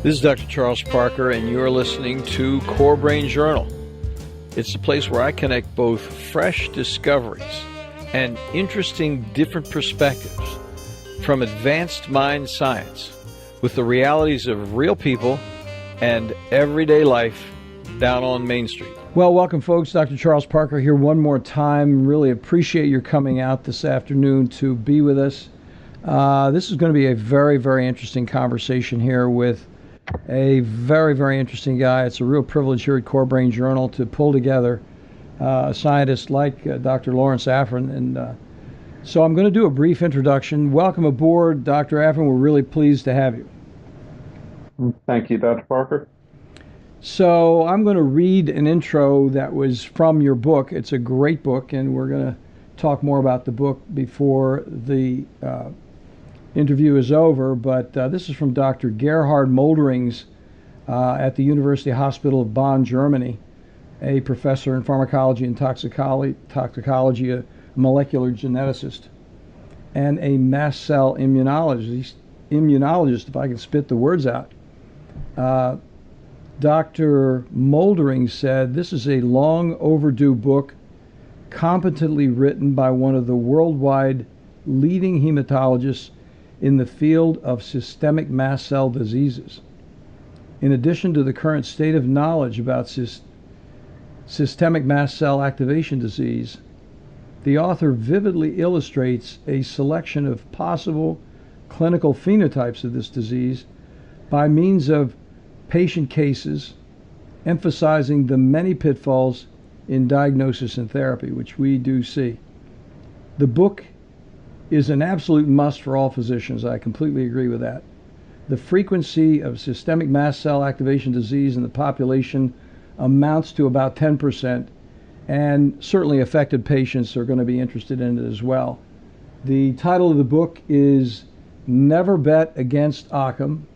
This is Dr. Charles Parker, and you're listening to Core Brain Journal. It's the place where I connect both fresh discoveries and interesting different perspectives from advanced mind science with the realities of real people and everyday life down on Main Street. Well, welcome, folks. Dr. Charles Parker here one more time. Really appreciate your coming out this afternoon to be with us. This is going to be a very, very interesting conversation here with a very, very interesting guy. It's a real privilege here at Core Brain Journal to pull together a scientist like Dr. Lawrence Afrin. And so I'm going to do a brief introduction. Welcome aboard, Dr. Afrin. We're really pleased to have you. Thank you, Dr. Parker. So I'm going to read an intro that was from your book. It's a great book, and we're going to talk more about the book before the interview is over, but this is from Dr. Gerhard Molderings at the University Hospital of Bonn, Germany, a professor in pharmacology and toxicology, a molecular geneticist, and a mast cell immunologist, if I can spit the words out. Dr. Molderings said, "This is a long overdue book, competently written by one of the worldwide leading hematologists in the field of systemic mast cell diseases. In addition to the current state of knowledge about systemic mast cell activation disease, the author vividly illustrates a selection of possible clinical phenotypes of this disease by means of patient cases, emphasizing the many pitfalls in diagnosis and therapy," which we do see. The book is an absolute must for all physicians. I completely agree with that. The frequency of systemic mast cell activation disease in the population amounts to about 10%, and certainly affected patients are going to be interested in it as well. The title of the book is Never Bet Against Occam: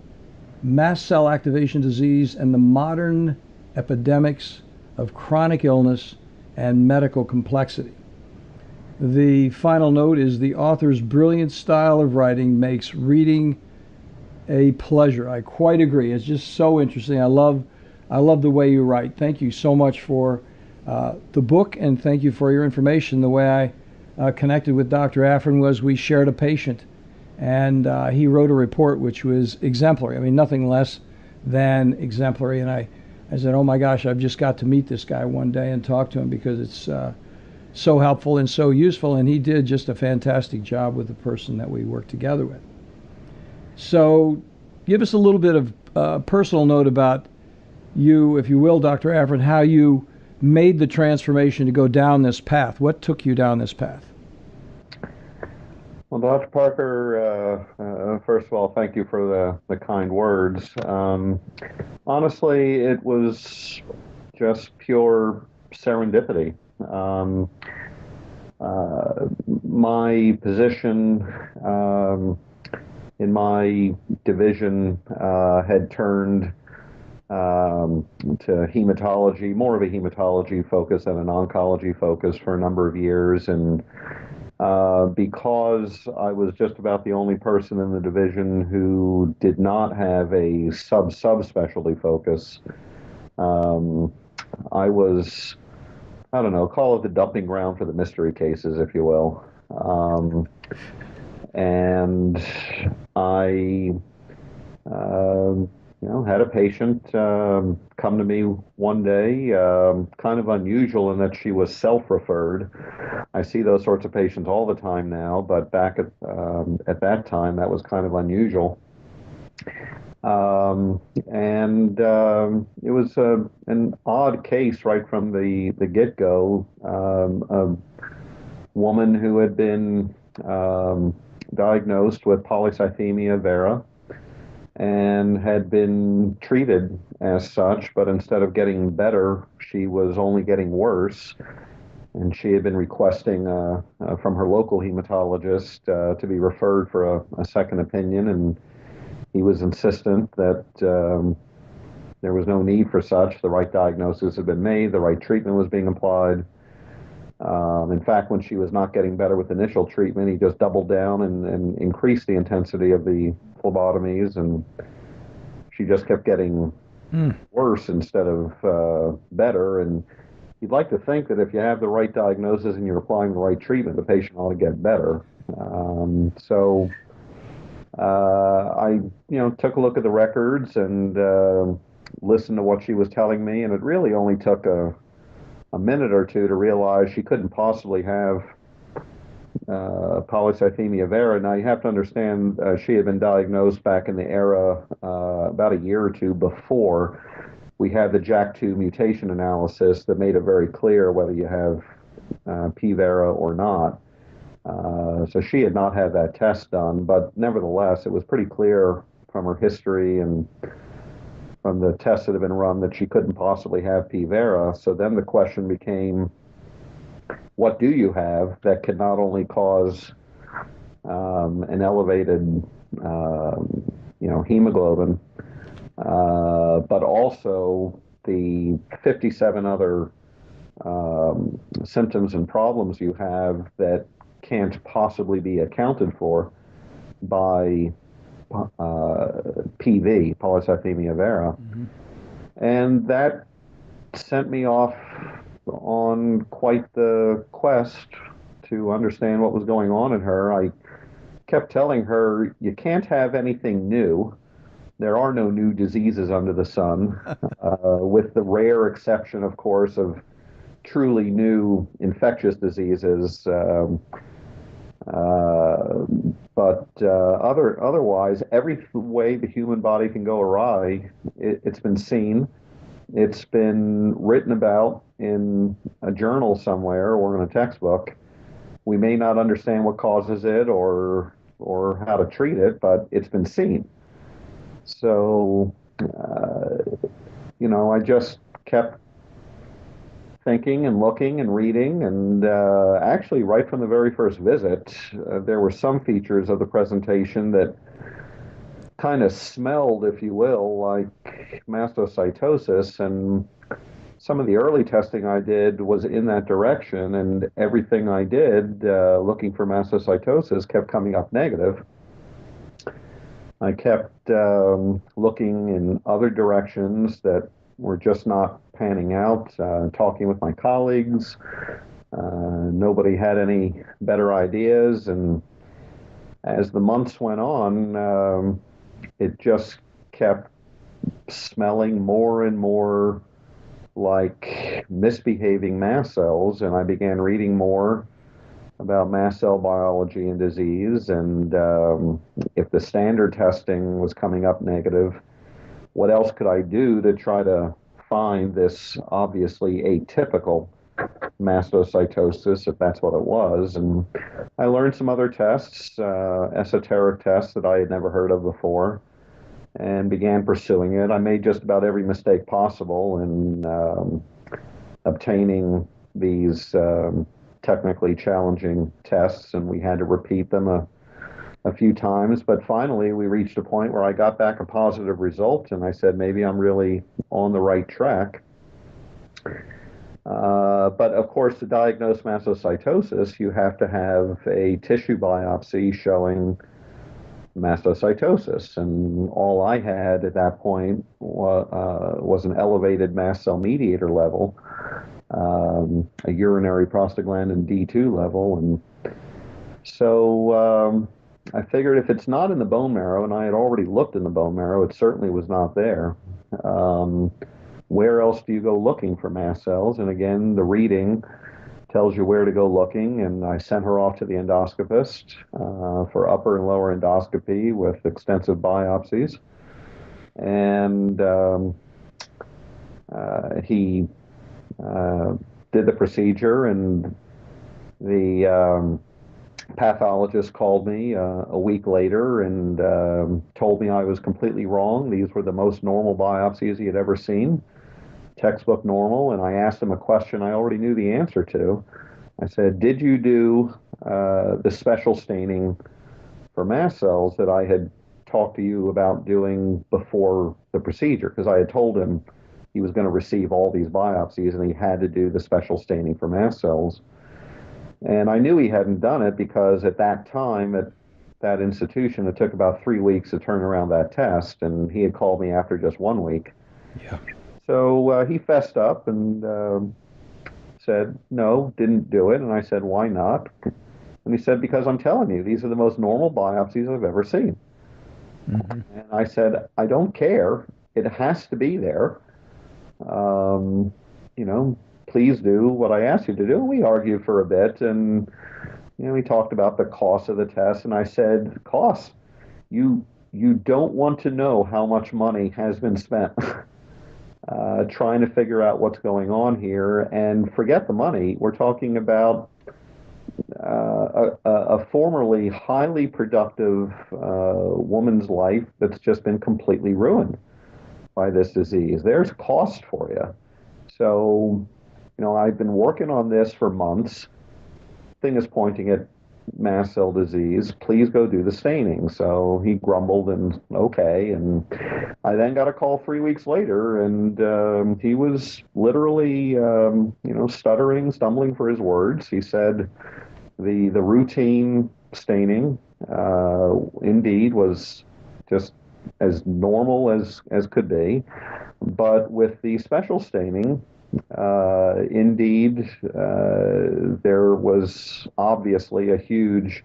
Mast Cell Activation Disease and the Modern Epidemics of Chronic Illness and Medical Complexity. The final note is the author's brilliant style of writing makes reading a pleasure. I quite agree. It's just so interesting. I love the way you write. Thank you so much for the book, and thank you for your information. The way I connected with Dr. Afrin was we shared a patient, and he wrote a report which was exemplary. I mean, nothing less than exemplary. And I said, oh my gosh, I've just got to meet this guy one day and talk to him because it's so helpful and so useful, and he did just a fantastic job with the person that we worked together with. So give us a little bit of personal note about you, if you will, Dr. Afrin, how you made the transformation to go down this path. What took you down this path? Well, Dr. Parker, first of all, thank you for the kind words. Honestly, it was just pure serendipity. My position in my division had turned to hematology, more of a hematology focus than an oncology focus for a number of years, and because I was just about the only person in the division who did not have a subspecialty focus, I was, I don't know, call it the dumping ground for the mystery cases, if you will. And I, had a patient come to me one day, kind of unusual in that she was self-referred. I see those sorts of patients all the time now, but back at that time, that was kind of unusual. It was an odd case right from the get-go. A woman who had been diagnosed with polycythemia vera and had been treated as such, but instead of getting better, she was only getting worse. And she had been requesting from her local hematologist to be referred for a second opinion, and he was insistent that there was no need for such. The right diagnosis had been made, the right treatment was being applied. In fact, when she was not getting better with initial treatment, he just doubled down and increased the intensity of the phlebotomies, and she just kept getting Mm. worse instead of better. And you'd like to think that if you have the right diagnosis and you're applying the right treatment, the patient ought to get better. So I, took a look at the records and listened to what she was telling me, and it really only took a minute or two to realize she couldn't possibly have polycythemia vera. Now, you have to understand she had been diagnosed back in the era about a year or two before we had the JAK2 mutation analysis that made it very clear whether you have P. vera or not. So she had not had that test done, but nevertheless, it was pretty clear from her history and from the tests that have been run that she couldn't possibly have P. vera. So then the question became, what do you have that could not only cause an elevated, hemoglobin, but also the 57 other symptoms and problems you have that can't possibly be accounted for by PV, polycythemia vera. Mm-hmm. And that sent me off on quite the quest to understand what was going on in her. I kept telling her, you can't have anything new. There are no new diseases under the sun, with the rare exception, of course, of truly new infectious diseases. Otherwise, every way the human body can go awry, it's been seen. It's been written about in a journal somewhere or in a textbook. We may not understand what causes it or how to treat it, but it's been seen. So, I just kept thinking and looking and reading, and actually, right from the very first visit, there were some features of the presentation that kind of smelled, if you will, like mastocytosis, and some of the early testing I did was in that direction, and everything I did looking for mastocytosis kept coming up negative. I kept looking in other directions that were just not panning out, talking with my colleagues. Nobody had any better ideas, and as the months went on, it just kept smelling more and more like misbehaving mast cells, and I began reading more about mast cell biology and disease, and if the standard testing was coming up negative, what else could I do to try to find this obviously atypical mastocytosis, if that's what it was? And I learned some other tests, esoteric tests that I had never heard of before, and began pursuing it. I made just about every mistake possible in obtaining these technically challenging tests, and we had to repeat them a few times. But finally, we reached a point where I got back a positive result, and I said, maybe I'm really on the right track. But of course, to diagnose mastocytosis, you have to have a tissue biopsy showing mastocytosis, and all I had at that point was an elevated mast cell mediator level, a urinary prostaglandin D2 level, and so I figured if it's not in the bone marrow, and I had already looked in the bone marrow, it certainly was not there. Where else do you go looking for mast cells? And again, the reading tells you where to go looking, and I sent her off to the endoscopist for upper and lower endoscopy with extensive biopsies. And he did the procedure, and the pathologist called me a week later and told me I was completely wrong. These were the most normal biopsies he had ever seen, textbook normal. And I asked him a question I already knew the answer to. I said, did you do the special staining for mast cells that I had talked to you about doing before the procedure? Because I had told him he was going to receive all these biopsies and he had to do the special staining for mast cells. And I knew he hadn't done it because at that time, at that institution, it took about 3 weeks to turn around that test, and he had called me after just 1 week. Yeah. So he fessed up and said, no, didn't do it. And I said, why not? And he said, because I'm telling you, these are the most normal biopsies I've ever seen. Mm-hmm. And I said, I don't care. It has to be there. Um, you know, please do what I asked you to do. And we argued for a bit, and we talked about the cost of the test. And I said, cost. You don't want to know how much money has been spent trying to figure out what's going on here. And forget the money. We're talking about a formerly highly productive woman's life that's just been completely ruined by this disease. There's cost for you. So, I've been working on this for months. Thing is pointing at mast cell disease. Please go do the staining. So he grumbled and okay. And I then got a call 3 weeks later, and he was literally, stuttering, stumbling for his words. He said the routine staining indeed was just as normal as could be, but with the special staining, indeed, there was obviously a huge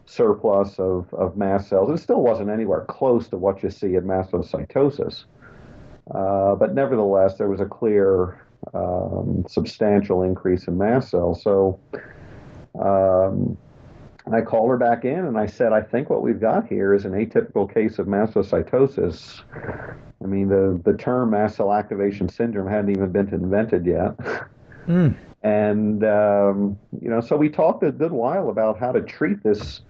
surplus of mast cells. It still wasn't anywhere close to what you see in mastocytosis, but nevertheless, there was a clear, substantial increase in mast cells. So I called her back in and I said, I think what we've got here is an atypical case of mastocytosis. I mean, the term Mast Cell Activation Syndrome hadn't even been invented yet. Mm. And, so we talked a good while about how to treat this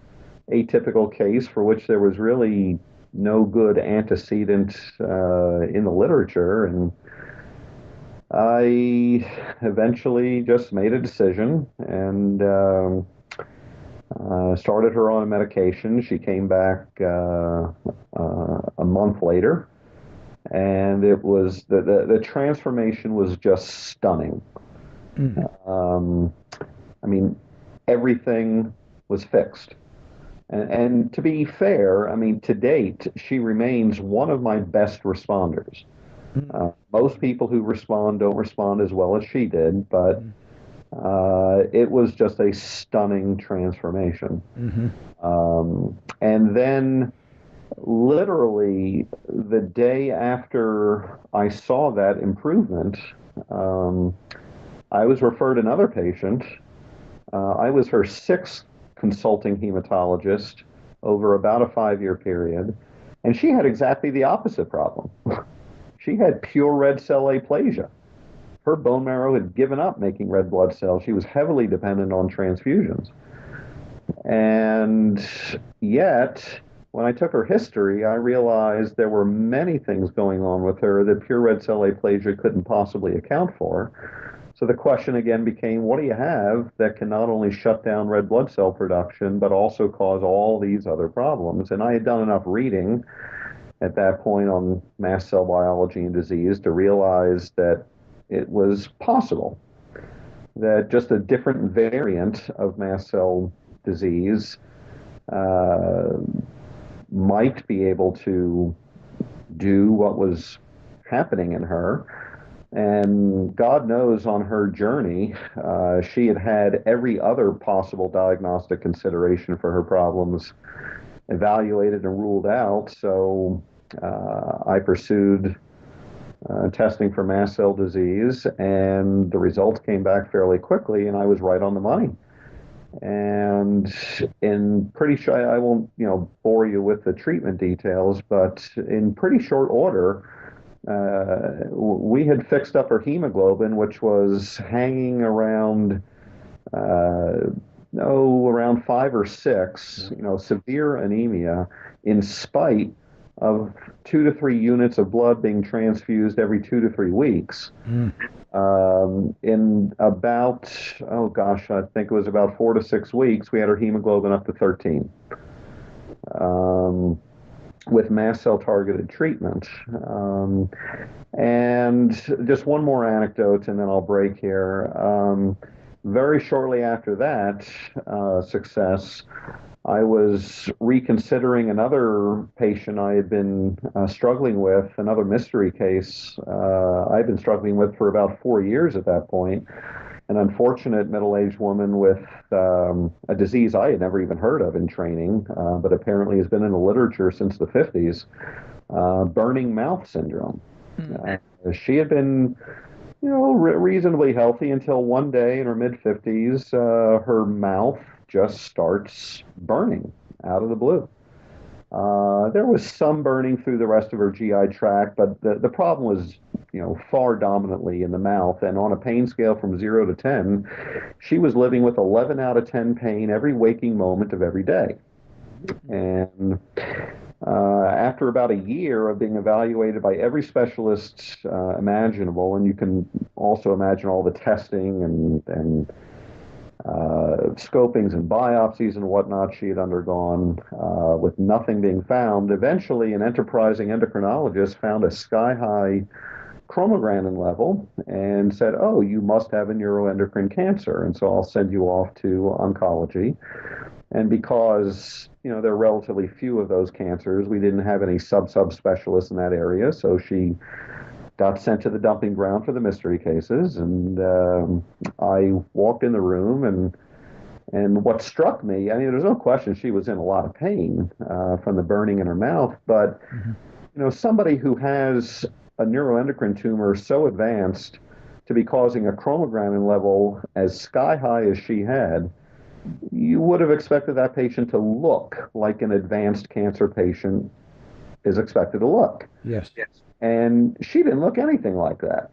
atypical case for which there was really no good antecedent in the literature. And I eventually just made a decision and started her on a medication. She came back a month later, and it was the transformation was just stunning. Mm. I mean, everything was fixed. And to be fair, I mean, to date, she remains one of my best responders. Most people who respond don't respond as well as she did, but it was just a stunning transformation. Mm-hmm. And then, literally, the day after I saw that improvement, I was referred another patient. I was her sixth consulting hematologist over about a 5-year period, and she had exactly the opposite problem. She had pure red cell aplasia. Her bone marrow had given up making red blood cells. She was heavily dependent on transfusions. And yet, when I took her history, I realized there were many things going on with her that pure red cell aplasia couldn't possibly account for. So the question again became, what do you have that can not only shut down red blood cell production, but also cause all these other problems? And I had done enough reading at that point on mast cell biology and disease to realize that it was possible that just a different variant of mast cell disease might be able to do what was happening in her. And God knows on her journey, she had had every other possible diagnostic consideration for her problems evaluated and ruled out. So I pursued testing for mast cell disease, and the results came back fairly quickly, and I was right on the money. And in pretty short, I won't, bore you with the treatment details, but in pretty short order, we had fixed up her hemoglobin, which was hanging around, around 5 or 6, severe anemia, in spite of 2 to 3 units of blood being transfused every 2 to 3 weeks. In about, I think it was about 4 to 6 weeks, we had her hemoglobin up to 13. With mast cell targeted treatment. And just one more anecdote and then I'll break here. Very shortly after that success, I was reconsidering another patient I had been struggling with, another mystery case I'd been struggling with for about 4 years at that point. An unfortunate middle-aged woman with a disease I had never even heard of in training, but apparently has been in the literature since the 50s, burning mouth syndrome. She had been, reasonably healthy until one day in her mid-50s, her mouth just starts burning out of the blue. There was some burning through the rest of her GI tract, but the problem was, far dominantly in the mouth. And on a pain scale from 0 to 10, she was living with 11 out of 10 pain every waking moment of every day. And after about a year of being evaluated by every specialist imaginable, and you can also imagine all the testing and scopings and biopsies and whatnot she had undergone, with nothing being found, eventually an enterprising endocrinologist found a sky-high chromagranum level and said, "Oh, you must have a neuroendocrine cancer, and so I'll send you off to oncology." And because, there are relatively few of those cancers, we didn't have any sub-specialists in that area, so she got sent to the dumping ground for the mystery cases. And I walked in the room, and what struck me, there's no question she was in a lot of pain from the burning in her mouth, but, somebody who has a neuroendocrine tumor so advanced to be causing a chromagranum level as sky high as she had, you would have expected that patient to look like an advanced cancer patient is expected to look. Yes. And she didn't look anything like that.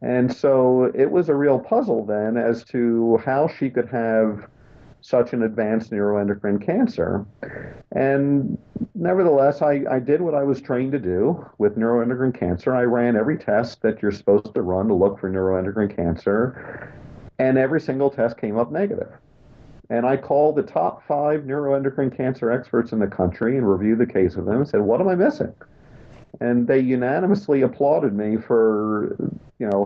And so it was a real puzzle then as to how she could have such an advanced neuroendocrine cancer. And nevertheless, I did what I was trained to do with neuroendocrine cancer. I ran every test that you're supposed to run to look for neuroendocrine cancer, and every single test came up negative. And I called the top 5 neuroendocrine cancer experts in the country and reviewed the case with them and said, "What am I missing?" And they unanimously applauded me for,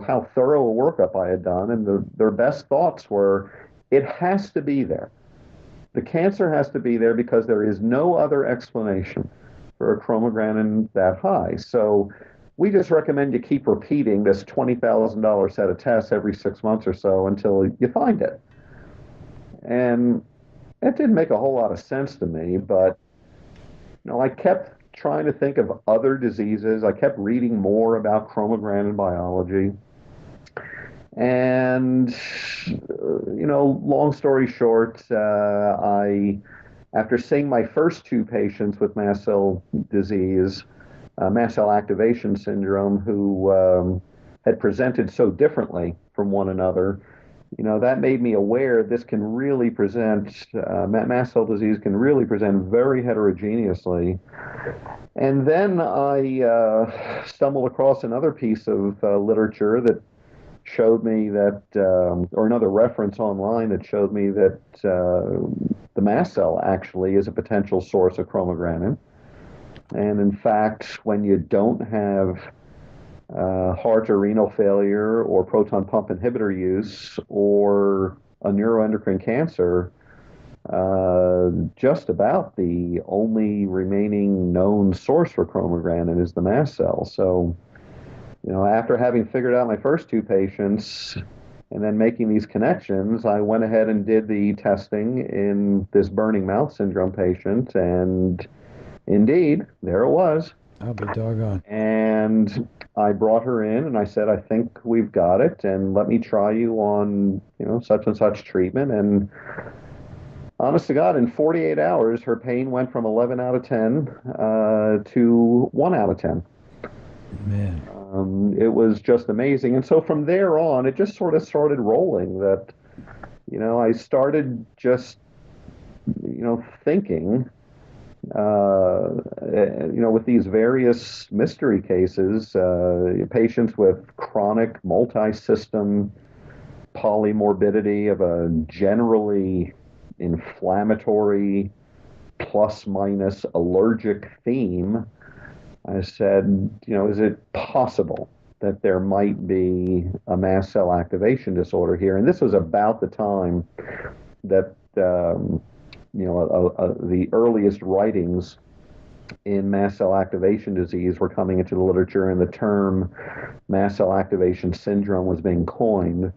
how thorough a workup I had done. And their best thoughts were, it has to be there. The cancer has to be there because there is no other explanation for a chromagranum that high. So we just recommend you keep repeating this $20,000 set of tests every 6 months or so until you find it. And it didn't make a whole lot of sense to me, but, I kept trying to think of other diseases. I kept reading more about chromagranum biology. And, long story short, after seeing my first 2 patients with mast cell disease, Mast Cell Activation Syndrome, who had presented so differently from one another, that made me aware this can really present, mast cell disease can really present very heterogeneously. And then I stumbled across another piece of literature that showed me that, or another reference online that showed me that the mast cell actually is a potential source of chromagranum. And in fact, when you don't have heart or renal failure or proton pump inhibitor use or a neuroendocrine cancer, just about the only remaining known source for chromagranum is the mast cell. So, after having figured out my first 2 patients and then making these connections, I went ahead and did the testing in this burning mouth syndrome patient, and indeed, there it was. I'll be doggone. And I brought her in and I said, "I think we've got it, and let me try you on, such and such treatment." And honest to God, in 48 hours, her pain went from 11 out of 10 to 1 out of 10. Man. It was just amazing. And so from there on, it just sort of started rolling that, I started just, thinking, with these various mystery cases, patients with chronic multi-system polymorbidity of a generally inflammatory plus minus allergic theme, I said, is it possible that there might be a mast cell activation disorder here? And this was about the time that the earliest writings in mast cell activation disease were coming into the literature, and the term mast cell activation syndrome was being coined.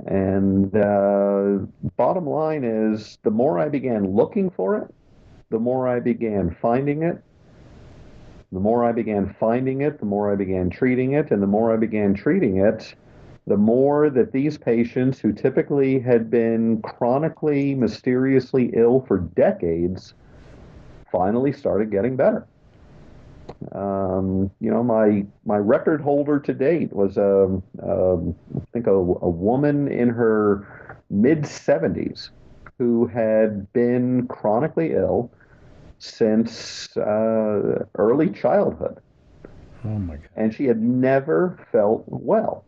And bottom line is, the more I began looking for it, the more I began finding it. The more I began finding it, the more I began treating it, and the more I began treating it, the more that these patients who typically had been chronically, mysteriously ill for decades finally started getting better. My record holder to date was I think a woman in her mid 70s who had been chronically ill since early childhood. Oh my God. And she had never felt well.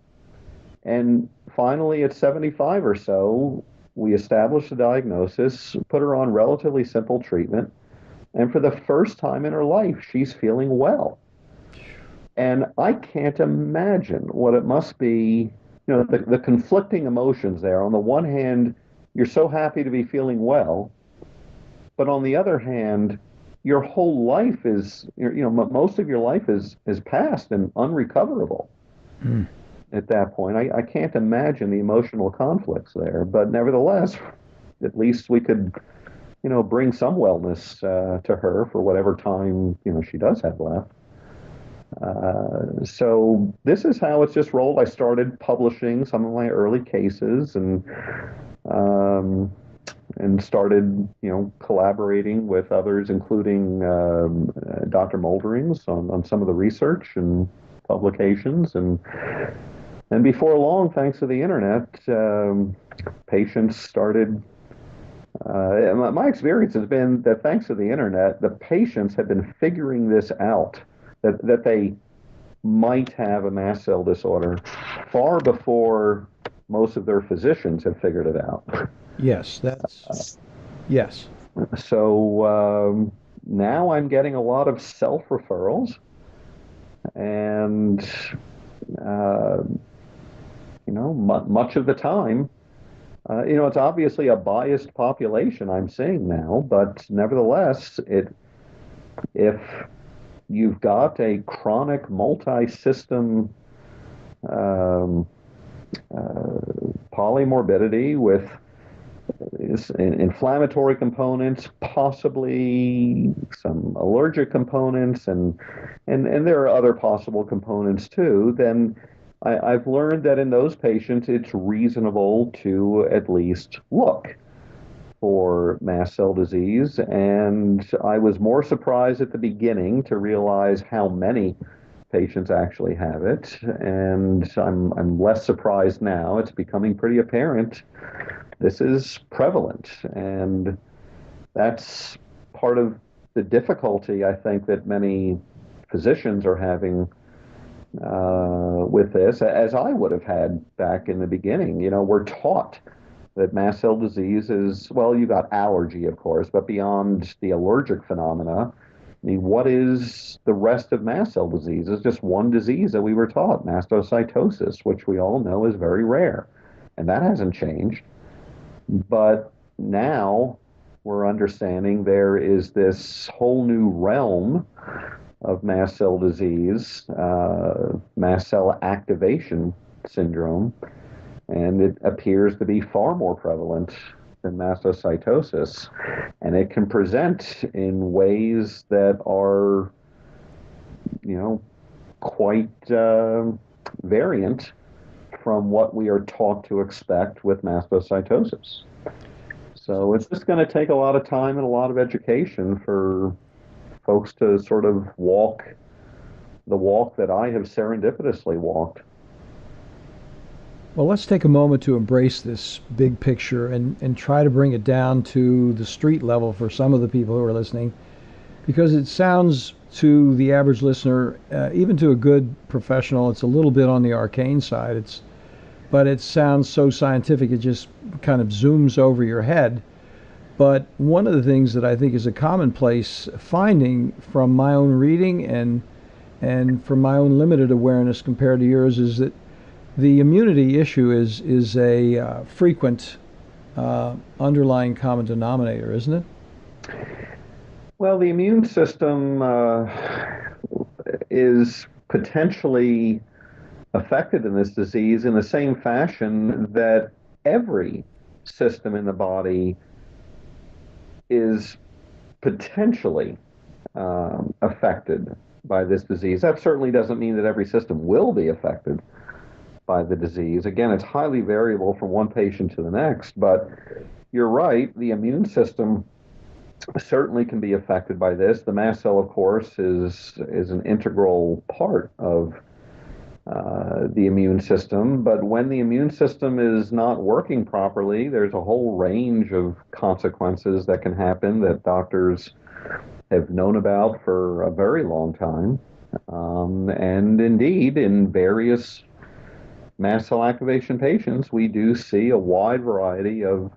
And finally, at 75 or so, we established a diagnosis, put her on relatively simple treatment, and for the first time in her life, she's feeling well. And I can't imagine what it must be, the conflicting emotions there. On the one hand, you're so happy to be feeling well, but on the other hand, your whole life is, most of your life is past and unrecoverable. Mm. At that point. I can't imagine the emotional conflicts there, but nevertheless, at least we could, bring some wellness to her for whatever time, she does have left. So this is how it's just rolled. I started publishing some of my early cases and started, collaborating with others, including Dr. Molderings on some of the research and publications. And before long, thanks to the internet, patients started. My experience has been that thanks to the internet, the patients have been figuring this out, that they might have a mast cell disorder far before most of their physicians have figured it out. Yes, that's yes. So now I'm getting a lot of self-referrals, and much of the time, it's obviously a biased population I'm seeing now, but nevertheless, if you've got a chronic multi-system polymorbidity with inflammatory components, possibly some allergic components, and there are other possible components too, then I've learned that in those patients, it's reasonable to at least look for mast cell disease. And I was more surprised at the beginning to realize how many patients actually have it. And I'm less surprised now. It's becoming pretty apparent this is prevalent. And that's part of the difficulty, I think, that many physicians are having with this, as I would have had back in the beginning. We're taught that mast cell disease is, well, you got allergy, of course, but beyond the allergic phenomena, I mean, what is the rest of mast cell disease? It's just one disease that we were taught, mastocytosis, which we all know is very rare. And that hasn't changed. But now we're understanding there is this whole new realm of mast cell disease, mast cell activation syndrome, and it appears to be far more prevalent than mastocytosis. And it can present in ways that are, quite variant from what we are taught to expect with mastocytosis. So it's just going to take a lot of time and a lot of education for folks to sort of walk the walk that I have serendipitously walked. Well, let's take a moment to embrace this big picture and try to bring it down to the street level for some of the people who are listening, because it sounds to the average listener, even to a good professional, it's a little bit on the arcane side. But it sounds so scientific, it just kind of zooms over your head. But one of the things that I think is a commonplace finding from my own reading and from my own limited awareness compared to yours is that the immunity issue is a frequent underlying common denominator, isn't it? Well, the immune system is potentially affected in this disease in the same fashion that every system in the body is potentially affected by this disease. That certainly doesn't mean that every system will be affected by the disease. Again, it's highly variable from one patient to the next, but you're right, the immune system certainly can be affected by this. The mast cell, of course, is an integral part of the immune system, but when the immune system is not working properly, there's a whole range of consequences that can happen that doctors have known about for a very long time. And indeed, in various mast cell activation patients, we do see a wide variety of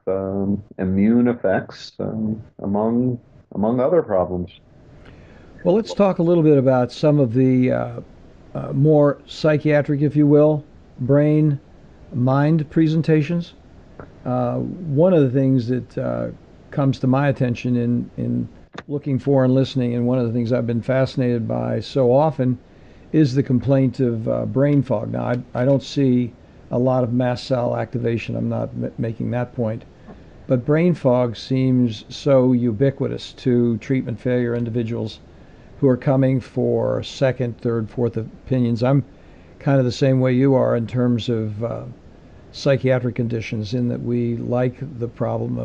immune effects among other problems. Well, let's talk a little bit about some of the more psychiatric, if you will, brain mind presentations. One of the things that comes to my attention in looking for and listening, and one of the things I've been fascinated by so often, is the complaint of brain fog. Now, I don't see a lot of mast cell activation. I'm not making that point. But brain fog seems so ubiquitous to treatment failure individuals who are coming for second, third, fourth opinions. I'm kind of the same way you are in terms of psychiatric conditions, in that we like the problem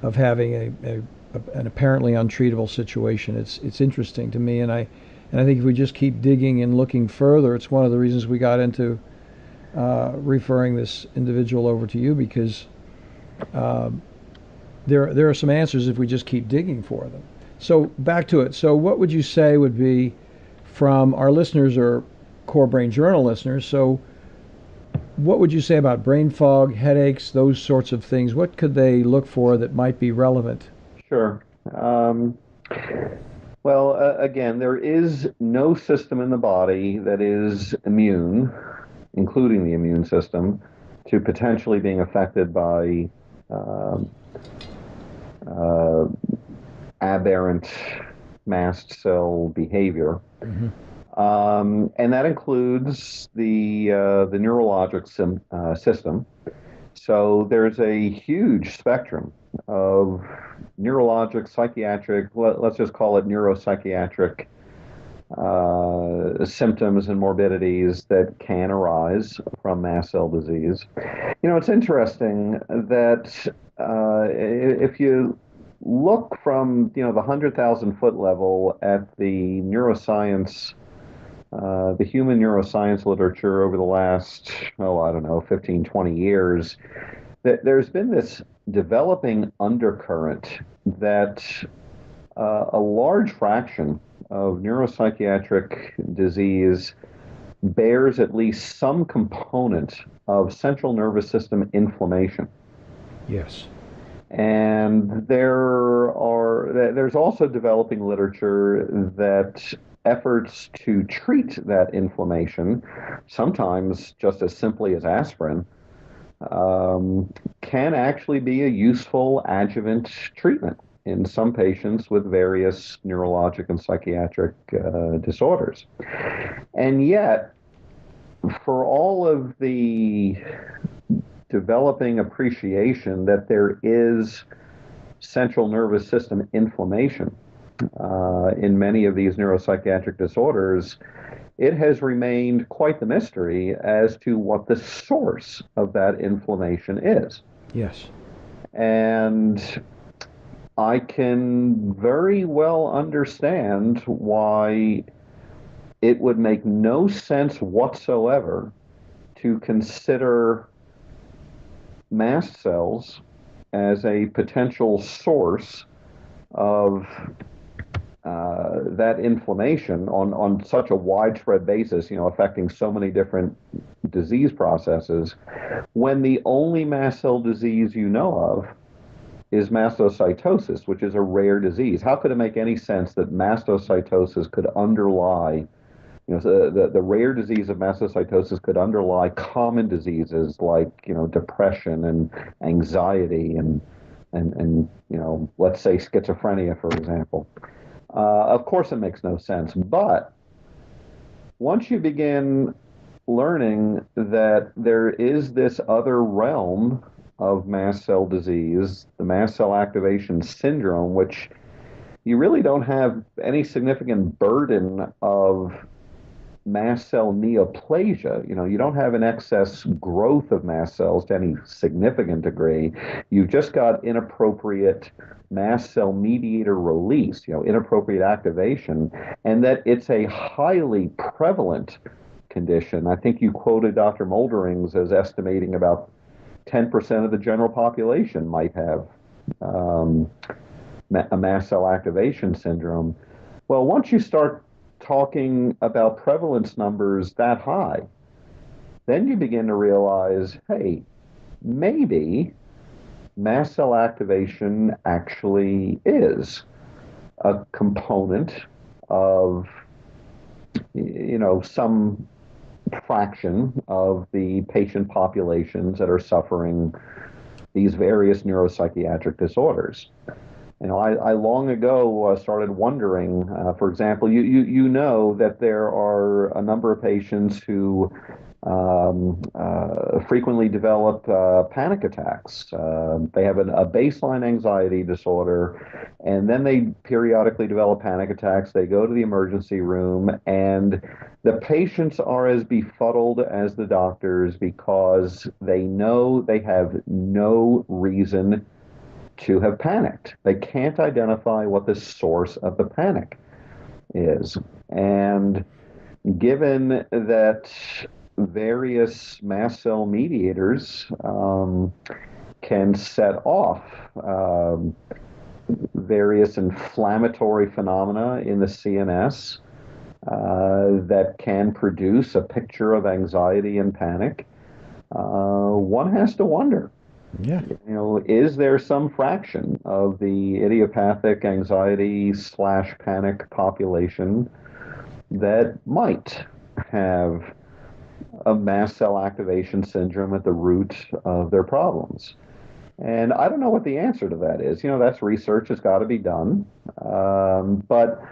of having an apparently untreatable situation. It's interesting to me, and I think if we just keep digging and looking further, it's one of the reasons we got into referring this individual over to you, because there are some answers if we just keep digging for them. So back to it. So what would you say would be, from our listeners or Core Brain Journal listeners, so what would you say about brain fog, headaches, those sorts of things? What could they look for that might be relevant? Sure. Well, again, there is no system in the body that is immune, including the immune system, to potentially being affected by aberrant mast cell behavior. Mm-hmm. And that includes the neurologic system. So there's a huge spectrum of neurologic, psychiatric, let's just call it neuropsychiatric symptoms and morbidities that can arise from mast cell disease. You know, it's interesting that if you look from, the 100,000-foot level at the neuroscience, the human neuroscience literature over the last, 15, 20 years, that there's been this developing undercurrent that a large fraction of neuropsychiatric disease bears at least some component of central nervous system inflammation. Yes. And there's also developing literature that efforts to treat that inflammation, sometimes just as simply as aspirin, can actually be a useful adjuvant treatment in some patients with various neurologic and psychiatric disorders. And yet, for all of the developing appreciation that there is central nervous system inflammation in many of these neuropsychiatric disorders, it has remained quite the mystery as to what the source of that inflammation is. Yes. And I can very well understand why it would make no sense whatsoever to consider mast cells as a potential source of that inflammation on such a widespread basis, affecting so many different disease processes, when the only mast cell disease you know of is mastocytosis, which is a rare disease. How could it make any sense that mastocytosis could underlie, so the rare disease of mastocytosis could underlie common diseases like, depression and anxiety and let's say schizophrenia, for example. Of course, it makes no sense. But once you begin learning that there is this other realm of mast cell disease, the mast cell activation syndrome, which you really don't have any significant burden of mast cell neoplasia. You don't have an excess growth of mast cells to any significant degree. You've just got inappropriate mast cell mediator release, inappropriate activation, and that it's a highly prevalent condition. I think you quoted Dr. Molderings as estimating about 10% of the general population might have a mast cell activation syndrome. Well, once you start talking about prevalence numbers that high, then you begin to realize, hey, maybe mast cell activation actually is a component of, some fraction of the patient populations that are suffering these various neuropsychiatric disorders. I long ago started wondering, for example, you know that there are a number of patients who frequently develop panic attacks. They have a baseline anxiety disorder, and then they periodically develop panic attacks. They go to the emergency room, and the patients are as befuddled as the doctors because they know they have no reason to have panicked. They can't identify what the source of the panic is. And given that various mast cell mediators can set off various inflammatory phenomena in the CNS that can produce a picture of anxiety and panic, one has to wonder. Yeah. Is there some fraction of the idiopathic anxiety / panic population that might have a mast cell activation syndrome at the root of their problems? And I don't know what the answer to that is. That's research that's got to be done. But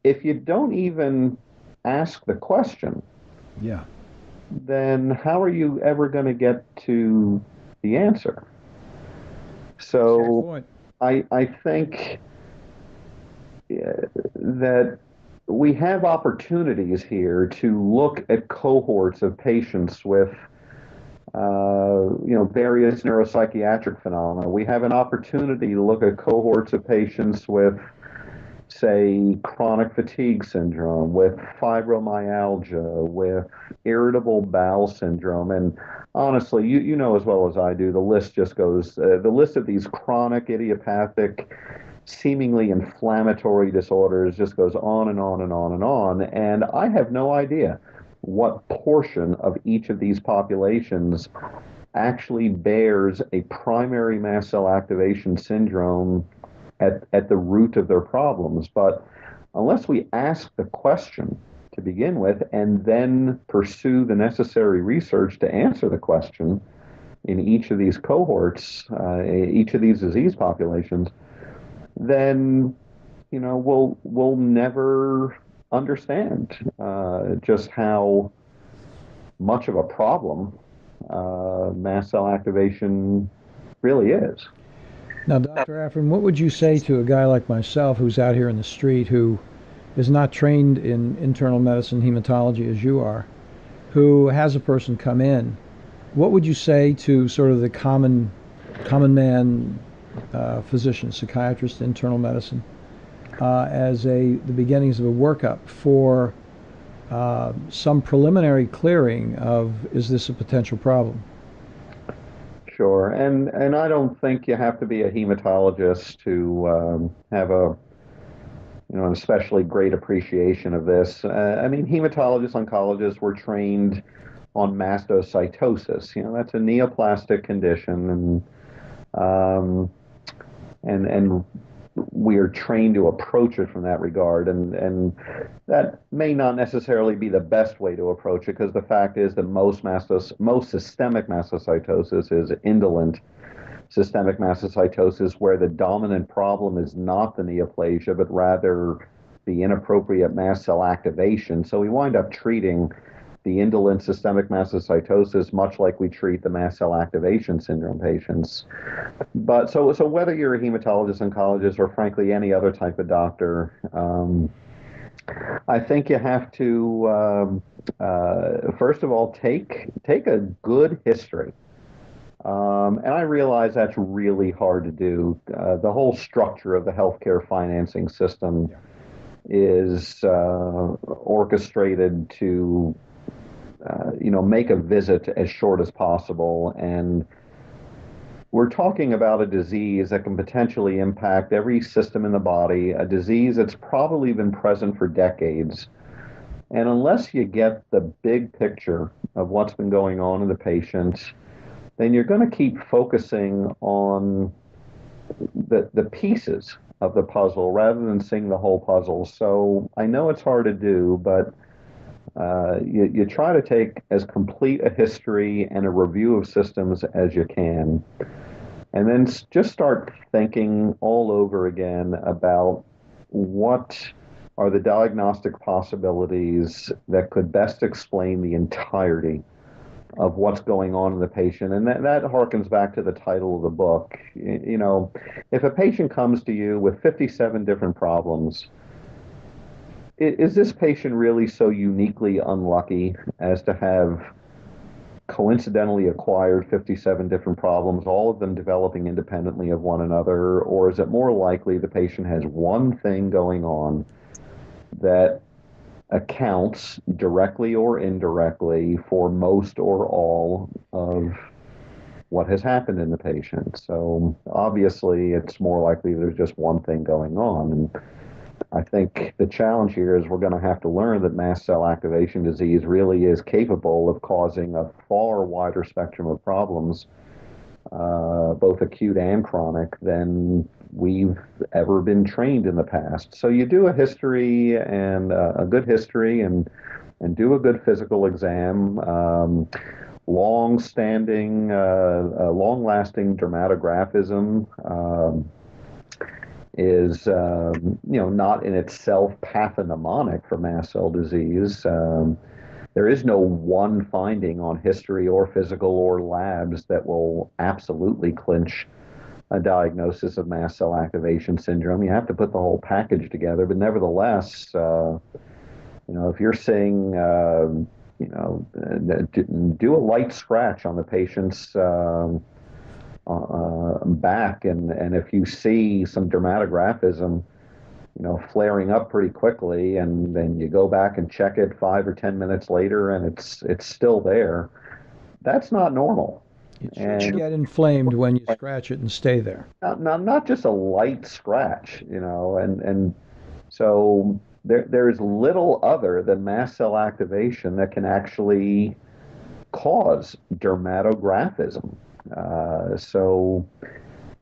if you don't even ask the question, yeah, then how are you ever going to get to the answer? So I think that we have opportunities here to look at cohorts of patients with various neuropsychiatric phenomena. We have an opportunity to look at cohorts of patients with, say, chronic fatigue syndrome, with fibromyalgia, with irritable bowel syndrome. And honestly, you know as well as I do, the list just goes, the list of these chronic, idiopathic, seemingly inflammatory disorders just goes on and on and on and on. And I have no idea what portion of each of these populations actually bears a primary mast cell activation syndrome at the root of their problems. But unless we ask the question to begin with and then pursue the necessary research to answer the question in each of these cohorts, each of these disease populations, then we'll never understand just how much of a problem mast cell activation really is. Now, Dr. Afrin, what would you say to a guy like myself who's out here in the street, who is not trained in internal medicine hematology as you are, who has a person come in? What would you say to sort of the common man physician, psychiatrist, internal medicine, as the beginnings of a workup for some preliminary clearing of, is this a potential problem? Sure, and I don't think you have to be a hematologist to have an especially great appreciation of this. I mean, hematologists, oncologists were trained on mastocytosis. That's a neoplastic condition, and we are trained to approach it from that regard, and that may not necessarily be the best way to approach it, because the fact is that most systemic mastocytosis is indolent systemic mastocytosis, where the dominant problem is not the neoplasia, but rather the inappropriate mast cell activation. So we wind up treating the indolent systemic mastocytosis much like we treat the mast cell activation syndrome patients. But so whether you're a hematologist, oncologist, or frankly any other type of doctor, I think you have to first of all take a good history. And I realize that's really hard to do. The whole structure of the healthcare financing system is orchestrated to, make a visit as short as possible. And we're talking about a disease that can potentially impact every system in the body, a disease that's probably been present for decades. And unless you get the big picture of what's been going on in the patient, then you're going to keep focusing on the pieces of the puzzle rather than seeing the whole puzzle. So I know it's hard to do, but you try to take as complete a history and a review of systems as you can, and then just start thinking all over again about what are the diagnostic possibilities that could best explain the entirety of what's going on in the patient. And that harkens back to the title of the book. If a patient comes to you with 57 different problems, is this patient really so uniquely unlucky as to have coincidentally acquired 57 different problems, all of them developing independently of one another? Or is it more likely the patient has one thing going on that accounts directly or indirectly for most or all of what has happened in the patient? So obviously it's more likely there's just one thing going on. And I think the challenge here is we're going to have to learn that mast cell activation disease really is capable of causing a far wider spectrum of problems, both acute and chronic, than we've ever been trained in the past. So you do a history and a good history, and do a good physical exam. Long-lasting dermatographism is not in itself pathognomonic for mast cell disease. There is no one finding on history or physical or labs that will absolutely clinch a diagnosis of mast cell activation syndrome. You have to put the whole package together, but nevertheless, if you're saying, do a light scratch on the patient's back, and if you see some dermatographism, flaring up pretty quickly, and then you go back and check it 5 or 10 minutes later, and it's still there, that's not normal. It should get inflamed when you scratch it and stay there. Not just a light scratch, and so there's little other than mast cell activation that can actually cause dermatographism. So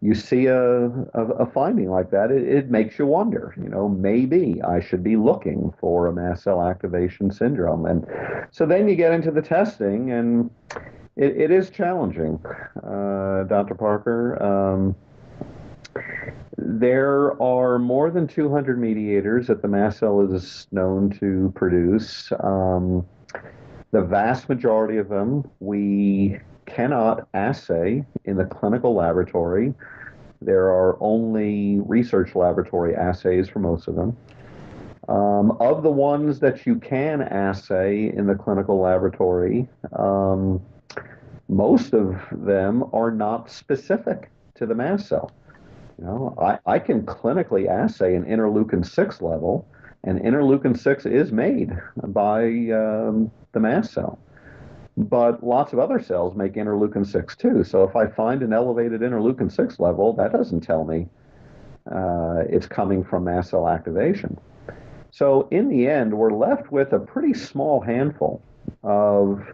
you see a finding like that, it makes you wonder, maybe I should be looking for a mast cell activation syndrome. And so then you get into the testing, and it is challenging, Dr. Parker. There are more than 200 mediators that the mast cell is known to produce. The vast majority of them we cannot assay in the clinical laboratory. There are only research laboratory assays for most of them. Of the ones that you can assay in the clinical laboratory, most of them are not specific to the mast cell. I can clinically assay an interleukin-6 level, and interleukin-6 is made by the mast cell. But lots of other cells make interleukin-6 too. So if I find an elevated interleukin-6 level, that doesn't tell me it's coming from mast cell activation. So in the end, we're left with a pretty small handful of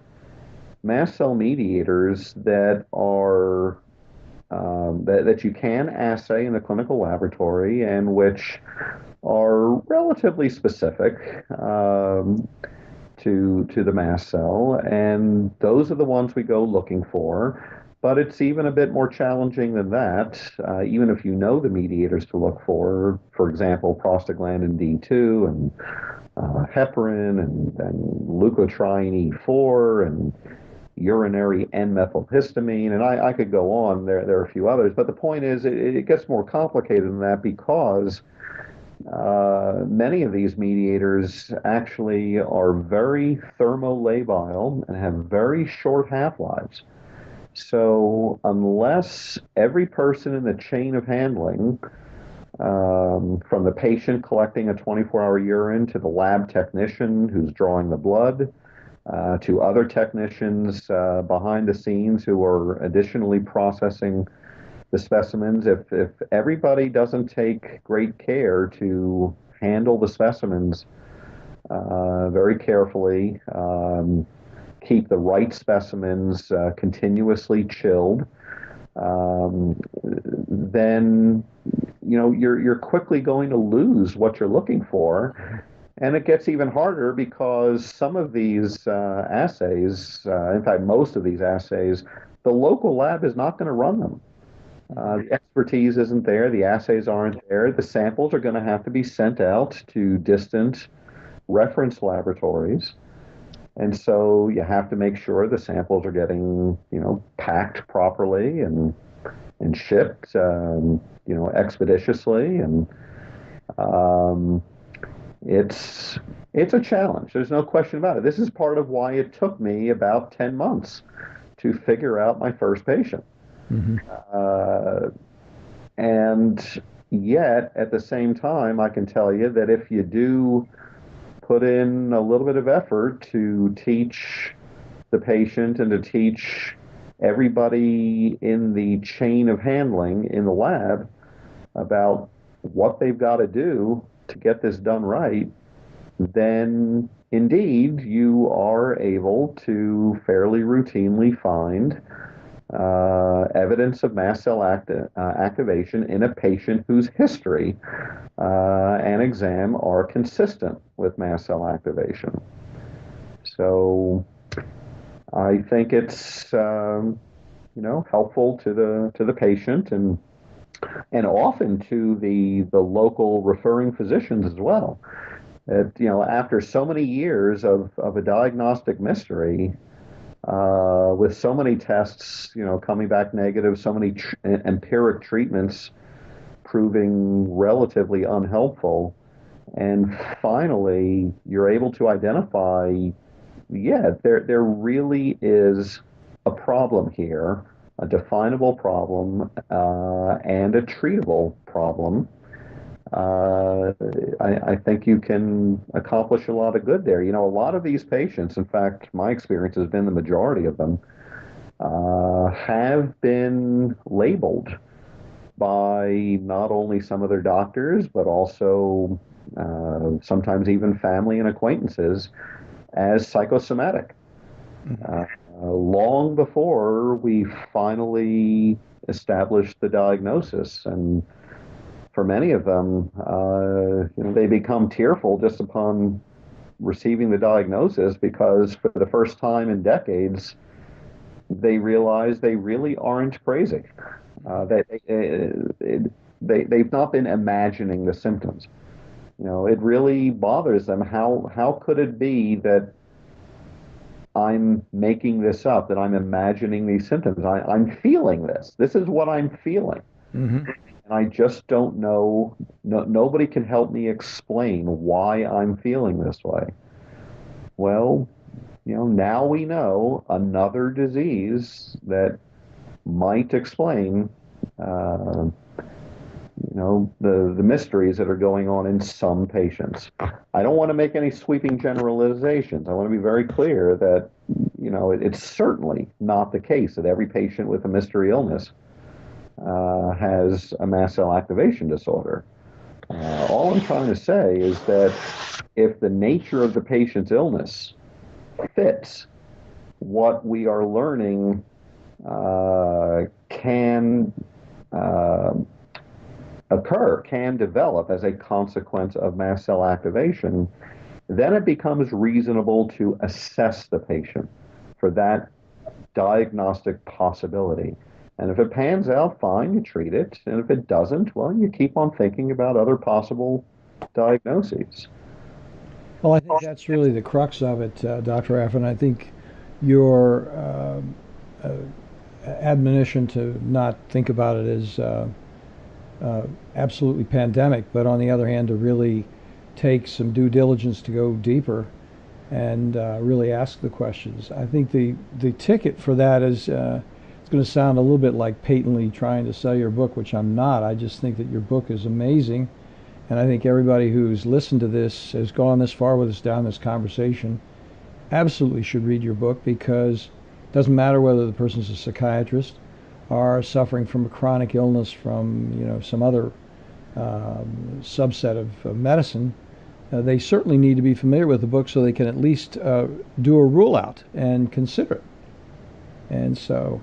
mast cell mediators that are that you can assay in the clinical laboratory and which are relatively specific to the mast cell, and those are the ones we go looking for. But it's even a bit more challenging than that. Even if you know the mediators to look for example, prostaglandin D2 and heparin and leukotriene E4 and urinary N-methylhistamine, and I could go on. There are a few others, but the point is it gets more complicated than that because many of these mediators actually are very thermolabile and have very short half-lives. So unless every person in the chain of handling, from the patient collecting a 24-hour urine to the lab technician who's drawing the blood, to other technicians behind the scenes who are additionally processing the specimens, if everybody doesn't take great care to handle the specimens very carefully, keep the right specimens continuously chilled, then you're quickly going to lose what you're looking for. And it gets even harder because some of these assays, in fact, most of these assays, the local lab is not going to run them. The expertise isn't there. The assays aren't there. The samples are going to have to be sent out to distant reference laboratories. And so you have to make sure the samples are getting, packed properly and shipped, expeditiously. And it's a challenge. There's no question about it. This is part of why it took me about 10 months to figure out my first patient. Mm-hmm. And yet, at the same time, I can tell you that if you do put in a little bit of effort to teach the patient and to teach everybody in the chain of handling in the lab about what they've got to do to get this done right, then indeed you are able to fairly routinely find evidence of mast cell activation in a patient whose history and exam are consistent with mast cell activation. So I think it's helpful to the patient and often to the local referring physicians as well. That after so many years of a diagnostic mystery, with so many tests, coming back negative, so many empiric treatments proving relatively unhelpful, and finally you're able to identify, there really is a problem here, a definable problem, and a treatable problem. I think you can accomplish a lot of good there. A lot of these patients, in fact, my experience has been the majority of them, have been labeled by not only some of their doctors, but also sometimes even family and acquaintances as psychosomatic. Long before we finally established the diagnosis. And for many of them, they become tearful just upon receiving the diagnosis because for the first time in decades, they realize they really aren't crazy. They've not been imagining the symptoms. It really bothers them. How could it be that I'm making this up, that I'm imagining these symptoms? I'm feeling this. This is what I'm feeling. Mm-hmm. And I just don't know. Nobody can help me explain why I'm feeling this way. Well, now we know another disease that might explain, the mysteries that are going on in some patients. I don't want to make any sweeping generalizations. I want to be very clear that, it's certainly not the case that every patient with a mystery illness has a mast cell activation disorder. All I'm trying to say is that if the nature of the patient's illness fits what we are learning can uh, can develop as a consequence of mast cell activation, then it becomes reasonable to assess the patient for that diagnostic possibility. And if it pans out, fine, you treat it. And if it doesn't, well, you keep on thinking about other possible diagnoses. Well, I think that's really the crux of it, Dr. Afrin. I think your admonition to not think about it as absolutely pandemic, but on the other hand, to really take some due diligence to go deeper and really ask the questions. I think the ticket for that is it's going to sound a little bit like patently trying to sell your book, which I'm not. I just think that your book is amazing, and I think everybody who's listened to this, has gone this far with us down this conversation, absolutely should read your book, because it doesn't matter whether the person's a psychiatrist or suffering from a chronic illness from some other subset of medicine. They certainly need to be familiar with the book so they can at least do a rule out and consider it. And so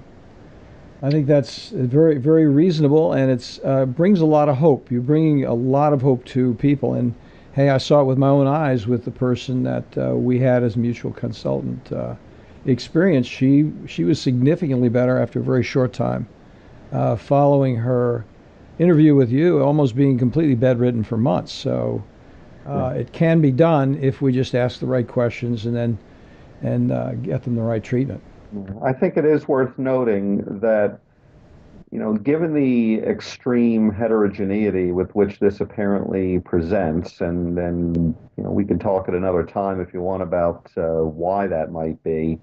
I think that's very, very reasonable, and it's brings a lot of hope. You're bringing a lot of hope to people. And hey, I saw it with my own eyes with the person that we had as mutual consultant experience. She was significantly better after a very short time, following her interview with you, almost being completely bedridden for months. So it can be done if we just ask the right questions and then get them the right treatment. I think it is worth noting that, given the extreme heterogeneity with which this apparently presents, and then, we can talk at another time if you want about why that might be,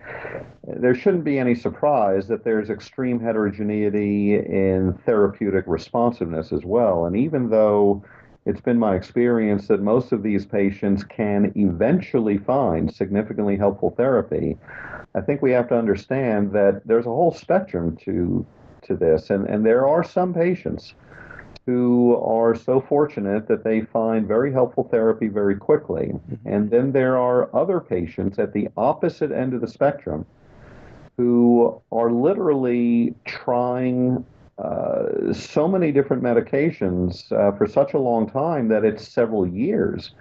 there shouldn't be any surprise that there's extreme heterogeneity in therapeutic responsiveness as well. And even though it's been my experience that most of these patients can eventually find significantly helpful therapy, I think we have to understand that there's a whole spectrum to this, and there are some patients who are so fortunate that they find very helpful therapy very quickly. Mm-hmm. And then there are other patients at the opposite end of the spectrum who are literally trying so many different medications for such a long time that it's several years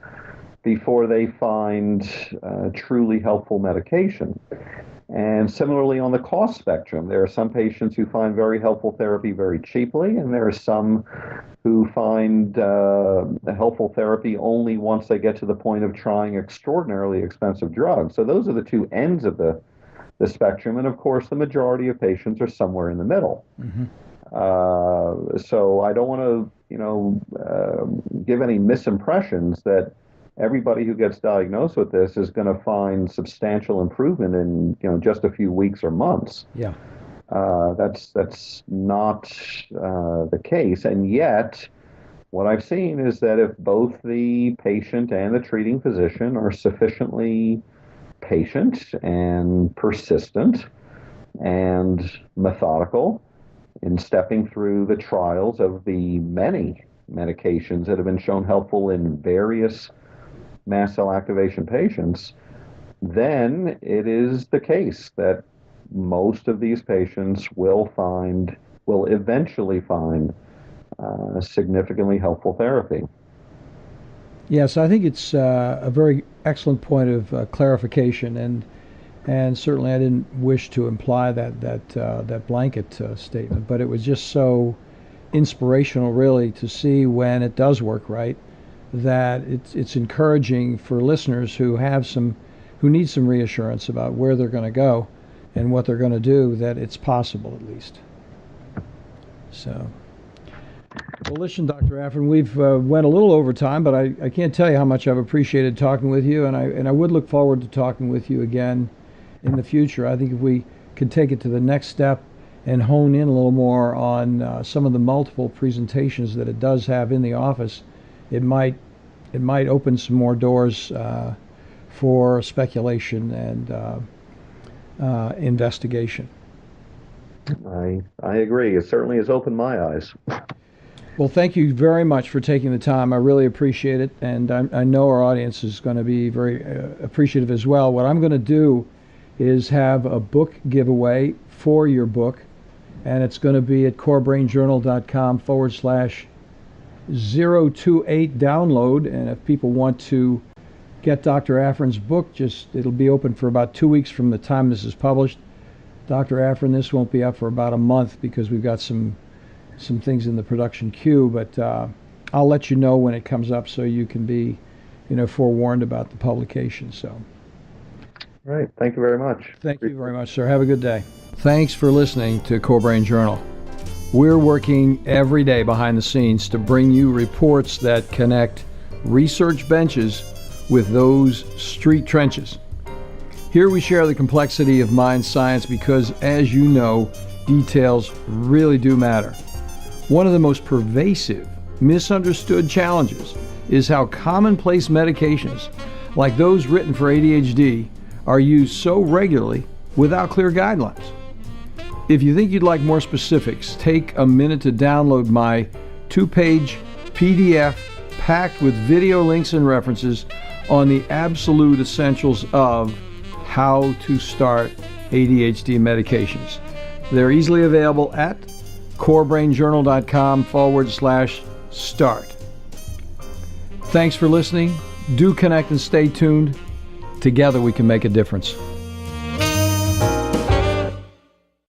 before they find truly helpful medication. And similarly, on the cost spectrum, there are some patients who find very helpful therapy very cheaply, and there are some who find helpful therapy only once they get to the point of trying extraordinarily expensive drugs. So those are the two ends of the spectrum, and of course, the majority of patients are somewhere in the middle. Mm-hmm. So I don't want to, give any misimpressions that everybody who gets diagnosed with this is going to find substantial improvement in, just a few weeks or months. Yeah. That's not the case. And yet, what I've seen is that if both the patient and the treating physician are sufficiently patient and persistent and methodical in stepping through the trials of the many medications that have been shown helpful in various mast cell activation patients, then it is the case that most of these patients will eventually find significantly helpful therapy. Yes, I think it's a very excellent point of clarification, and certainly I didn't wish to imply that blanket statement, but it was just so inspirational, really, to see when it does work right, that it's encouraging for listeners who need some reassurance about where they're going to go and what they're going to do, that it's possible at least. So, well, listen, Dr. Afrin, we've went a little over time, but I can't tell you how much I've appreciated talking with you, and I would look forward to talking with you again in the future. I think if we could take it to the next step and hone in a little more on some of the multiple presentations that it does have in the office, it might open some more doors for speculation and investigation. I agree. It certainly has opened my eyes. Well, thank you very much for taking the time. I really appreciate it, and I know our audience is going to be very appreciative as well. What I'm going to do is have a book giveaway for your book, and it's going to be at corebrainjournal.com/028 download. And if people want to get Dr. Afrin's book, it'll be open for about 2 weeks from the time this is published. Dr. Afrin, this won't be up for about a month because we've got some things in the production queue, but I'll let you know when it comes up so you can be, forewarned about the publication. So, all right. Thank you very much. Thank you very much, sir. Have a good day. Thanks for listening to Core Brain Journal. We're working every day behind the scenes to bring you reports that connect research benches with those street trenches. Here we share the complexity of mind science because, as you know, details really do matter. One of the most pervasive, misunderstood challenges is how commonplace medications, like those written for ADHD, are used so regularly without clear guidelines. If you think you'd like more specifics, take a minute to download my 2-page PDF packed with video links and references on the absolute essentials of how to start ADHD medications. They're easily available at corebrainjournal.com/start. Thanks for listening. Do connect and stay tuned. Together we can make a difference.